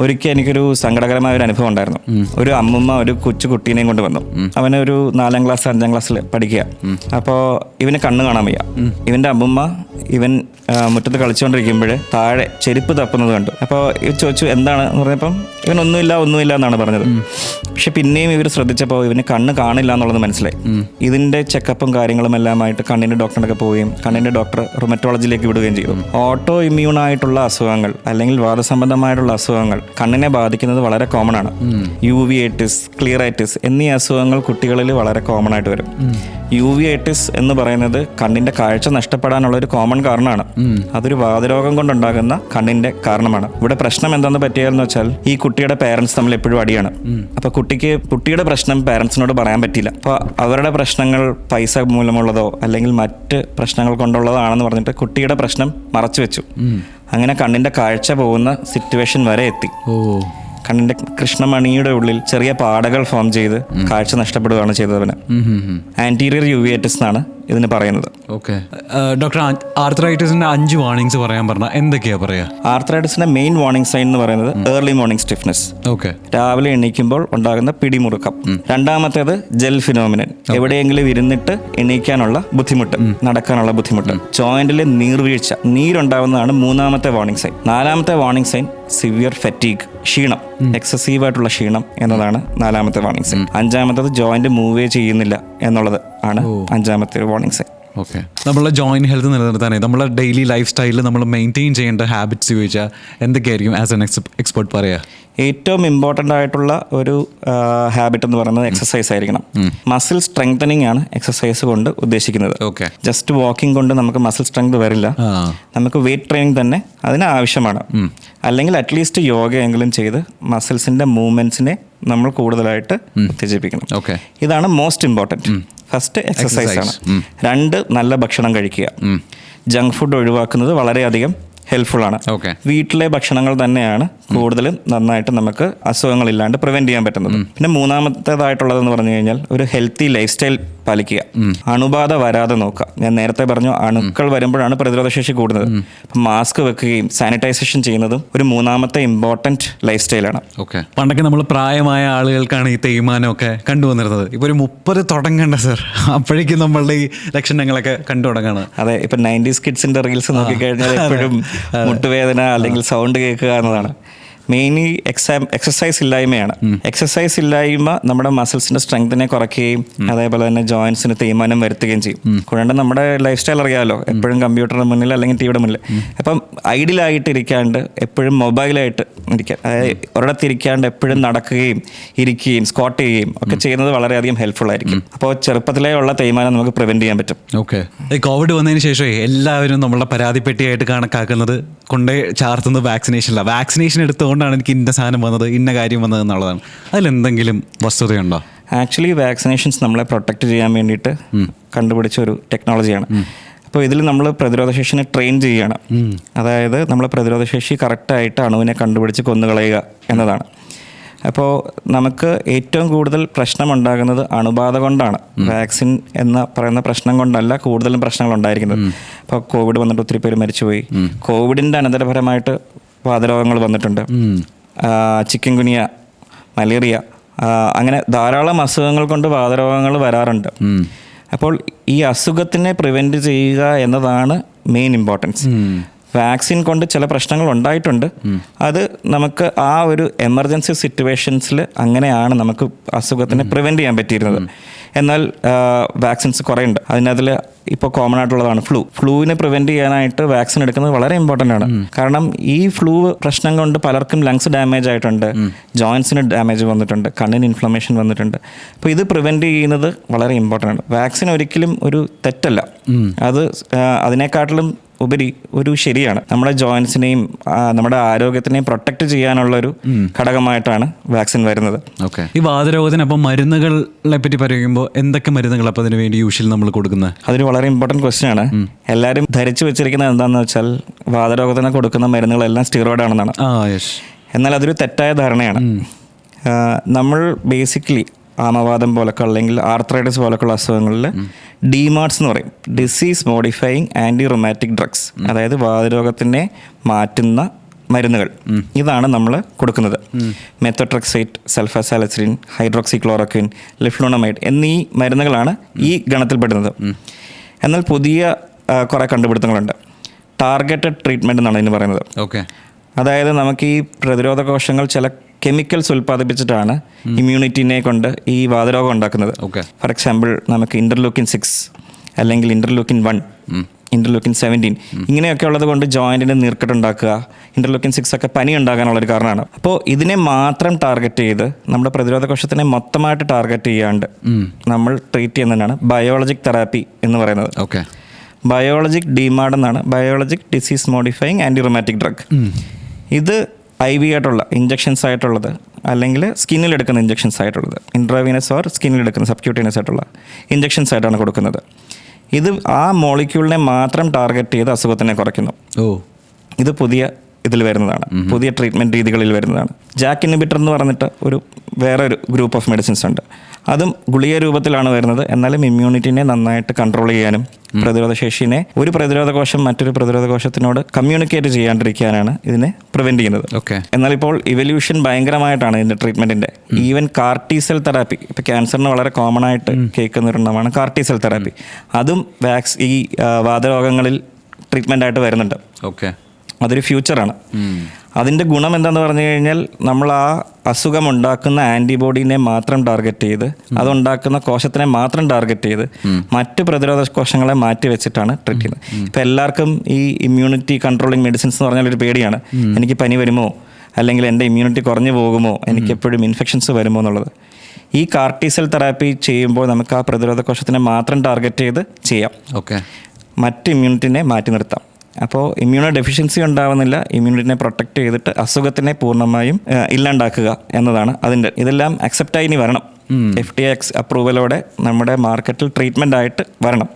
ഒരിക്കൽ എനിക്കൊരു സങ്കടകരമായ ഒരു അനുഭവം ഉണ്ടായിരുന്നു. ഒരു അമ്മുമ്മ ഒരു കൊച്ചു കുട്ടീനെയും കൊണ്ട് വന്നു. അവന് ഒരു 4ാം ക്ലാസ് 5ാം ക്ലാസ്സിൽ പഠിക്കുക. അപ്പോൾ ഇവന് കണ്ണ് കാണാൻ വയ്യ. ഇവന്റെ അമ്മുമ്മ ഇവൻ മുറ്റത്ത് കളിച്ചുകൊണ്ടിരിക്കുമ്പോൾ താഴെ ചെരുപ്പ് തപ്പുന്നത് കണ്ടു. അപ്പോൾ ഇവർ ചോദിച്ചു എന്താണ് എന്ന് പറഞ്ഞപ്പം ഇവൻ ഒന്നുമില്ല എന്നാണ് പറഞ്ഞത്. പക്ഷെ പിന്നെയും ഇവർ ശ്രദ്ധിച്ചപ്പോൾ ഇവന് കണ്ണ് കാണില്ല എന്നുള്ളത് മനസ്സിലായി. ഇതിന്റെ ചെക്കപ്പും കാര്യങ്ങളും എല്ലാമായിട്ട് കണ്ണിന്റെ ഡോക്ടറിനൊക്കെ പോവുകയും കണ്ണിന്റെ ഡോക്ടർ റൊമറ്റോളജിയിലേക്ക് വിടുകയും ചെയ്തു. ഓട്ടോ ഇമ്മ്യൂൺ ആയിട്ടുള്ള അസുഖങ്ങൾ അല്ലെങ്കിൽ വാദസംബന്ധമായിട്ടുള്ള അസുഖങ്ങൾ കണ്ണിനെ ബാധിക്കുന്നത് വളരെ കോമൺ ആണ്. യുവിഐറ്റിസ്, ക്ലിയറൈറ്റിസ് എന്നീ അസുഖങ്ങൾ കുട്ടികളിൽ വളരെ കോമൺ ആയിട്ട് വരും. യുവിഐറ്റിസ് എന്ന് പറയുന്നത് കണ്ണിന്റെ കാഴ്ച നഷ്ടപ്പെടാനുള്ള ഒരു കോമൺ കാരണമാണ്. അതൊരു വാതരോഗം കൊണ്ടുണ്ടാകുന്ന കണ്ണിന്റെ കാരണമാണ്. ഇവിടെ പ്രശ്നം എന്താണെന്ന് പറ്റിയെന്ന് വെച്ചാൽ ഈ കുട്ടിയുടെ പേരൻസ് തമ്മിൽ എപ്പോഴും അടിയാണ്. അപ്പൊ കുട്ടിയുടെ പ്രശ്നം പേരൻസിനോട് പറയാൻ പറ്റില്ല. അപ്പൊ അവരുടെ പ്രശ്നങ്ങൾ പൈസ മൂലമുള്ളതോ അല്ലെങ്കിൽ മറ്റ് പ്രശ്നങ്ങൾ കൊണ്ടുള്ളതാണെന്ന് പറഞ്ഞിട്ട് കുട്ടിയുടെ പ്രശ്നം മറച്ചു വെച്ചു. അങ്ങനെ കണ്ണിന്റെ കാഴ്ച പോകുന്ന സിറ്റുവേഷൻ വരെ എത്തി. കണ്ണിന്റെ കൃഷ്ണമണിയുടെ ഉള്ളിൽ ചെറിയ പാടകൾ ഫോം ചെയ്ത് കാഴ്ച നഷ്ടപ്പെടുകയാണ് ചെയ്തത്. അവന് ആന്റീരിയർ യുവിഐറ്റിസ് എന്നാണ് ഇതിന് പറയുന്നത്. ഓക്കെ ഡോക്ടർ, ആർത്രൈറ്റിസിന്റെ 5 വാർണിംഗ്സ് പറയാൻ പറഞ്ഞാൽ എന്തൊക്കെയാ പറയാ? ആർത്രൈറ്റിസിന്റെ മെയിൻ വാർണിംഗ് സൈൻ എന്ന് പറയുന്നത് ഏർലി മോർണിംഗ് സ്റ്റിഫ്നെസ്. രാവിലെ എണീക്കുമ്പോൾ ഉണ്ടാകുന്ന പിടിമുറുക്കം. രണ്ടാമത്തേത് ജെൽ ഫിനോമിനൻ, എവിടെയെങ്കിലും ഇരുന്നിട്ട് എണീക്കാനുള്ള ബുദ്ധിമുട്ട്, നടക്കാനുള്ള ബുദ്ധിമുട്ട്. ജോയിന്റിലെ നീർവീഴ്ച, നീരുണ്ടാവുന്നതാണ് 3ാമത്തെ വാർണിംഗ് സൈൻ. 4ാമത്തെ വാർണിംഗ് സൈൻ സിവിയർ ഫറ്റീഗ്, ക്ഷീണം, എക്സസീവ് ആയിട്ടുള്ള ക്ഷീണം എന്നതാണ് 4ാമത്തെ വാർണിംഗ് സൈൻ. 5ാമത്തത് ജോയിന്റ് മൂവേ ചെയ്യുന്നില്ല എന്നുള്ളത് ആണ് 5ാമത്തെ വാർണിംഗ് സൈൻ. ഓക്കെ, നമ്മളെ ജോയിന്റ് ഹെൽത്ത് നിലനിർത്താനേ നമ്മളെ ഡെയിലി ലൈഫ് സ്റ്റൈലിൽ നമ്മൾ മെയിൻറ്റെയിൻ ചെയ്യേണ്ട ഹാബിറ്റ്സ് ചോദിച്ചാൽ എന്തൊക്കെയായിരിക്കും ആസ് എൻ എക്സ്പെർട്ട് പറയാ? ഏറ്റവും ഇമ്പോർട്ടൻ്റ് ആയിട്ടുള്ള ഒരു ഹാബിറ്റ് എന്ന് പറയുന്നത് എക്സസൈസ് ആയിരിക്കണം. മസിൽ സ്ട്രെങ്തനിങ് ആണ് എക്സസൈസ് കൊണ്ട് ഉദ്ദേശിക്കുന്നത്. ജസ്റ്റ് വാക്കിംഗ് കൊണ്ട് നമുക്ക് മസിൽ സ്ട്രെങ്ത് വരില്ല. നമുക്ക് വെയിറ്റ് ട്രെയിനിങ് തന്നെ അതിന് ആവശ്യമാണ്. അല്ലെങ്കിൽ അറ്റ്ലീസ്റ്റ് യോഗയെങ്കിലും ചെയ്ത് മസിൽസിന്റെ മൂവ്മെന്റ്സിനെ നമ്മൾ കൂടുതലായിട്ട് ഉത്തേജിപ്പിക്കണം. ഇതാണ് മോസ്റ്റ് ഇമ്പോർട്ടൻറ്റ്. ഫസ്റ്റ് എക്സസൈസ് ആണ്. 2 നല്ല ഭക്ഷണം കഴിക്കുക. ജങ്ക് ഫുഡ് ഒഴിവാക്കുന്നത് വളരെയധികം ഹെൽപ്ഫുൾ ആണ്. വീട്ടിലെ ഭക്ഷണങ്ങൾ തന്നെയാണ് കൂടുതലും നന്നായിട്ട് നമുക്ക് അസുഖങ്ങളില്ലാണ്ട് പ്രിവെന്റ് ചെയ്യാൻ പറ്റുന്നത്. പിന്നെ 3ാമത്തേതായിട്ടുള്ളതെന്ന് പറഞ്ഞു കഴിഞ്ഞാൽ ഒരു ഹെൽത്തി ലൈഫ് സ്റ്റൈൽ പാലിക്കുക. അണുബാധ വരാതെ നോക്കുക. ഞാൻ നേരത്തെ പറഞ്ഞു അണുക്കൾ വരുമ്പോഴാണ് പ്രതിരോധശേഷി കൂടുന്നത്. അപ്പം മാസ്ക് വെക്കുകയും സാനിറ്റൈസേഷൻ ചെയ്യുന്നതും ഒരു 3ാമത്തെ ഇമ്പോർട്ടൻറ്റ് ലൈഫ് സ്റ്റൈലാണ്. പണ്ടൊക്കെ നമ്മൾ പ്രായമായ ആളുകൾക്കാണ് ഈ തേയ്മാനമൊക്കെ കണ്ടുവന്നിരുന്നത്. ഇപ്പൊ ഒരു 30 തുടങ്ങണ്ട സർ, അപ്പോഴേക്കും നമ്മളുടെ ഈ ലക്ഷണങ്ങളൊക്കെ കണ്ടു തുടങ്ങാണ്. അതെ, ഇപ്പൊ 90s കിഡ്സിന്റെ റീൽസ് നോക്കിക്കഴിഞ്ഞാൽ എപ്പോഴും മുട്ടുവേദന അല്ലെങ്കിൽ സൗണ്ട് കേൾക്കുക എന്നതാണ്. Mainly exercise ഇല്ലായ്മയാണ്. എക്സസൈസ് ഇല്ലായ്മ നമ്മുടെ മസിൽസിന്റെ സ്ട്രെങ്തിനെ കുറയ്ക്കുകയും അതേപോലെ തന്നെ ജോയിന്റ്സിന് തേയ്മാനം വരുത്തുകയും ചെയ്യും. കൂടാണ്ട് നമ്മുടെ ലൈഫ് സ്റ്റൈൽ അറിയാമല്ലോ, എപ്പോഴും കമ്പ്യൂട്ടറിന് മുന്നിൽ അല്ലെങ്കിൽ ടിവിയുടെ മുന്നിൽ. അപ്പം ഐഡിയലായിട്ട് ഇരിക്കാണ്ട് എപ്പോഴും മൊബൈലായിട്ട് ഇരിക്കാൻ, അതായത് ഒരിടത്തിരിക്കാണ്ട് എപ്പോഴും നടക്കുകയും ഇരിക്കുകയും സ്ക്വാട്ട് ചെയ്യുകയും ഒക്കെ ചെയ്യുന്നത് വളരെയധികം ഹെൽപ്ഫുൾ ആയിരിക്കും. അപ്പോൾ ചെറുപ്പത്തിലേ ഉള്ള തേയ്മാനം നമുക്ക് പ്രിവെന്റ് ചെയ്യാൻ പറ്റും. കോവിഡ് വന്നതിന് ശേഷം എല്ലാവരും നമ്മളെ പരാതിപ്പെട്ടിയായിട്ട് കണക്കാക്കുന്നത് കൊണ്ടേ ചാർത്തുന്നത് വാക്സിനേഷൻ എടുത്തുകൊണ്ടാണ് എനിക്ക് ഇന്ന സാധനം വന്നത്, ഇന്ന കാര്യം വന്നത് എന്നുള്ളതാണ്. അതിലെന്തെങ്കിലും വസ്തുതയുണ്ടോ? ആക്ച്വലി വാക്സിനേഷൻസ് നമ്മളെ പ്രൊട്ടക്റ്റ് ചെയ്യാൻ വേണ്ടിയിട്ട് കണ്ടുപിടിച്ച ഒരു ടെക്നോളജിയാണ്. അപ്പോൾ ഇതിൽ നമ്മൾ പ്രതിരോധശേഷിനെ ട്രെയിൻ ചെയ്യുകയാണ്. അതായത് നമ്മൾ പ്രതിരോധശേഷി കറക്റ്റായിട്ട് അണുവിനെ കണ്ടുപിടിച്ച് കൊന്നുകളയുക എന്നതാണ്. അപ്പോൾ നമുക്ക് ഏറ്റവും കൂടുതൽ പ്രശ്നമുണ്ടാകുന്നത് അണുബാധ കൊണ്ടാണ്. വാക്സിൻ എന്ന പറയുന്ന പ്രശ്നം കൊണ്ടല്ല കൂടുതലും പ്രശ്നങ്ങൾ ഉണ്ടായിരിക്കുന്നത്. അപ്പോൾ കോവിഡ് വന്നിട്ട് ഒത്തിരി പേര് മരിച്ചുപോയി. കോവിഡിൻ്റെ അനന്തരഫലമായിട്ട് വാതരോഗങ്ങൾ വന്നിട്ടുണ്ട്. ചിക്കൻ ഗുനിയ, മലേറിയ, അങ്ങനെ ധാരാളം അസുഖങ്ങൾ കൊണ്ട് വാതരോഗങ്ങൾ വരാറുണ്ട്. അപ്പോൾ ഈ അസുഖത്തിനെ പ്രിവെൻറ്റ് ചെയ്യുക എന്നതാണ് മെയിൻ ഇമ്പോർട്ടൻസ്. വാക്സിൻ കൊണ്ട് ചില പ്രശ്നങ്ങൾ ഉണ്ടായിട്ടുണ്ട്. അത് നമുക്ക് ആ ഒരു എമർജൻസി സിറ്റുവേഷൻസിൽ അങ്ങനെയാണ് നമുക്ക് അസുഖത്തിനെ പ്രിവെൻറ്റ് ചെയ്യാൻ പറ്റിയിരുന്നത്. എന്നാൽ വാക്സിൻസ് കുറേ ഉണ്ട്. അതിനതിൽ ഇപ്പോൾ കോമൺ ആയിട്ടുള്ളതാണ് ഫ്ലൂവിനെ പ്രിവെൻറ്റ് ചെയ്യാനായിട്ട് വാക്സിൻ എടുക്കുന്നത് വളരെ ഇമ്പോർട്ടൻ്റ് ആണ്. കാരണം ഈ ഫ്ലൂ പ്രശ്നം കൊണ്ട് പലർക്കും ലങ്സ് ഡാമേജ് ആയിട്ടുണ്ട്, ജോയിൻസിന് ഡാമേജ് വന്നിട്ടുണ്ട്, കണ്ണിന് ഇൻഫ്ലമേഷൻ വന്നിട്ടുണ്ട്. അപ്പോൾ ഇത് പ്രിവെൻറ്റ് ചെയ്യുന്നത് വളരെ ഇമ്പോർട്ടൻ്റ് ആണ്. വാക്സിൻ ഒരിക്കലും ഒരു തെറ്റല്ല, അത് അതിനെക്കാട്ടിലും ഉപരി ഒരു ശരിയാണ്. നമ്മുടെ ജോയിൻസിനെയും നമ്മുടെ ആരോഗ്യത്തിനെയും പ്രൊട്ടക്ട് ചെയ്യാനുള്ള ഒരു ഘടകമായിട്ടാണ് വാക്സിൻ വരുന്നത്. ഈ വാതരോഗത്തിന് അപ്പം മരുന്നുകളെ പറ്റി പറയുമ്പോൾ എന്തൊക്കെ മരുന്നുകൾ അപ്പം അതിന് വേണ്ടി യൂഷ്വലി നമ്മൾ കൊടുക്കുന്നത്? അതൊരു വളരെ ഇമ്പോർട്ടൻറ്റ് ക്വസ്റ്റ്യൻ ആണ്. എല്ലാവരും ധരിച്ചു വെച്ചിരിക്കുന്നത് എന്താണെന്ന് വെച്ചാൽ വാതരോഗത്തിന് കൊടുക്കുന്ന മരുന്നുകളെല്ലാം സ്റ്റിറോയിഡ് ആണെന്നാണ്. എന്നാൽ അതൊരു തെറ്റായ ധാരണയാണ്. നമ്മൾ ബേസിക്കലി ആമവാദം പോലൊക്കെ അല്ലെങ്കിൽ ആർത്രൈറ്റിസ് പോലൊക്കെയുള്ള അസുഖങ്ങളിൽ ഡിമാർട്സ് എന്ന് പറയും, disease modifying anti rheumatic drugs. അതായത് വാതരോഗത്തിനെ മാറ്റുന്ന മരുന്നുകൾ ഇതാണ് നമ്മൾ കൊടുക്കുന്നത്. മെത്തോട്രെക്സേറ്റ്, സൾഫാസാലിസിലിൻ, ഹൈഡ്രോക്സിക്ലോറോക്വിൻ, ലിഫ്ലൂണമൈഡ് എന്നീ മരുന്നുകളാണ് ഈ ഗണത്തിൽപ്പെടുന്നത്. എന്നാൽ പുതിയ കുറേ കണ്ടുപിടുത്തങ്ങളുണ്ട്. ടാർഗറ്റഡ് ട്രീറ്റ്മെൻറ്റ് എന്നാണ് ഇതിന് പറയുന്നത്. ഓക്കെ. അതായത് നമുക്ക് ഈ പ്രതിരോധ കോശങ്ങൾ ചില കെമിക്കൽസ് ഉൽപ്പാദിപ്പിച്ചിട്ടാണ് ഇമ്മ്യൂണിറ്റിനെ കൊണ്ട് ഈ വാതരോഗം ഉണ്ടാക്കുന്നത്. ഫോർ എക്സാമ്പിൾ നമുക്ക് ഇൻ്റർലൂക്കിൻ 6 അല്ലെങ്കിൽ ഇൻ്റർലൂക്കിൻ 1, ഇൻ്റർലൂക്കിൻ 17 ഇങ്ങനെയൊക്കെ ഉള്ളത് കൊണ്ട് ജോയിൻറ്റിന് നീർക്കെട്ടുണ്ടാക്കുക. ഇൻ്റർലൂക്കിൻ 6 ഒക്കെ പനി ഉണ്ടാകാനുള്ളൊരു കാരണമാണ്. അപ്പോൾ ഇതിനെ മാത്രം ടാർഗറ്റ് ചെയ്ത് നമ്മുടെ പ്രതിരോധ കോശത്തിനെ മൊത്തമായിട്ട് ടാർഗറ്റ് ചെയ്യാണ്ട് നമ്മൾ ട്രീറ്റ് ചെയ്യുന്നതിനാണ് ബയോളജിക് തെറാപ്പി എന്ന് പറയുന്നത്. ഓക്കെ. ബയോളജിക് ഡിമാഡ് എന്നാണ്, biologic disease modifying anti rheumatic drug. ഇത് IV ആയിട്ടുള്ള ഇഞ്ചക്ഷൻസ് ആയിട്ടുള്ളത് അല്ലെങ്കിൽ സ്കിന്നിലെടുക്കുന്ന ഇഞ്ചക്ഷൻസ് ആയിട്ടുള്ളത്, ഇൻട്രാവീനസ് ഓർ സ്കിന്നിലെടുക്കുന്ന സബ്ക്യൂട്ടീനസ് ആയിട്ടുള്ള ഇഞ്ചക്ഷൻസ് ആയിട്ടാണ് കൊടുക്കുന്നത്. ഇത് ആ മോളിക്യൂളിനെ മാത്രം ടാർഗറ്റ് ചെയ്ത് അസുഖത്തിനെ കുറയ്ക്കുന്നു. ഇത് പുതിയ ഇതിൽ വരുന്നതാണ്, പുതിയ ട്രീറ്റ്മെൻറ്റ് രീതികളിൽ വരുന്നതാണ്. ജാക്ക് ഇൻഹിബിറ്റർ എന്ന് പറഞ്ഞിട്ട് വേറൊരു ഗ്രൂപ്പ് ഓഫ് മെഡിസിൻസ് ഉണ്ട്. അതും ഗുളിക രൂപത്തിലാണ് വരുന്നത്. എന്നാലും ഇമ്മ്യൂണിറ്റിനെ നന്നായിട്ട് കൺട്രോൾ ചെയ്യാനും പ്രതിരോധ ശേഷിനെ ഒരു പ്രതിരോധ കോശം മറ്റൊരു പ്രതിരോധ കോശത്തിനോട് കമ്മ്യൂണിക്കേറ്റ് ചെയ്യാണ്ടിരിക്കാനാണ് ഇതിനെ പ്രിവെൻറ്റ് ചെയ്യുന്നത്. എന്നാൽ ഇപ്പോൾ ഇവല്യൂഷൻ ഭയങ്കരമായിട്ടാണ് ഇതിൻ്റെ ട്രീറ്റ്മെൻറ്റിൻ്റെ. ഈവൻ കാർട്ടി സെൽ തെറാപ്പി, ഇപ്പോൾ ക്യാൻസറിന് വളരെ കോമൺ ആയിട്ട് കേൾക്കുന്ന ഒരെണ്ണമാണ് കാർട്ടി സെൽ തെറാപ്പി. അതും ഈ വാതരോഗങ്ങളിൽ ട്രീറ്റ്മെൻറ്റായിട്ട് വരുന്നുണ്ട്. അതൊരു ഫ്യൂച്ചറാണ്. അതിൻ്റെ ഗുണം എന്താണെന്ന് പറഞ്ഞു കഴിഞ്ഞാൽ നമ്മൾ ആ അസുഖം ഉണ്ടാക്കുന്ന ആൻറ്റിബോഡീനെ മാത്രം ടാർഗറ്റ് ചെയ്ത് അതുണ്ടാക്കുന്ന കോശത്തിനെ മാത്രം ടാർഗറ്റ് ചെയ്ത് മറ്റ് പ്രതിരോധ കോശങ്ങളെ മാറ്റി വെച്ചിട്ടാണ് ട്രീറ്റ് ചെയ്യുന്നത്. ഇപ്പം എല്ലാവർക്കും ഈ ഇമ്മ്യൂണിറ്റി കൺട്രോളിങ് മെഡിസിൻസ് എന്ന് പറഞ്ഞാൽ ഒരു പേടിയാണ്. എനിക്ക് പനി വരുമോ, അല്ലെങ്കിൽ എൻ്റെ ഇമ്മ്യൂണിറ്റി കുറഞ്ഞു പോകുമോ, എനിക്ക് എപ്പോഴും ഇൻഫെക്ഷൻസ് വരുമോ എന്നുള്ളത്. ഈ കാർട്ടി സെൽ തെറാപ്പി ചെയ്യുമ്പോൾ നമുക്ക് ആ പ്രതിരോധ കോശത്തിനെ മാത്രം ടാർഗറ്റ് ചെയ്ത് ചെയ്യാം. മറ്റ് ഇമ്മ്യൂണിറ്റിനെ മാറ്റി നിർത്താം. അപ്പോൾ ഇമ്മ്യൂണോ ഡെഫിഷ്യൻസി ഉണ്ടാവുന്നില്ല. ഇമ്മ്യൂണിറ്റിനെ പ്രൊട്ടക്റ്റ് ചെയ്തിട്ട് അസുഖത്തിനെ പൂർണ്ണമായും ഇല്ലാണ്ടാക്കുക എന്നതാണ് അതിൻ്റെ. ഇതെല്ലാം അക്സെപ്റ്റായി ഇനി വരണം. FDA അപ്രൂവലോടെ നമ്മുടെ മാർക്കറ്റിൽ ട്രീറ്റ്മെൻ്റ് ആയിട്ട് വരണം.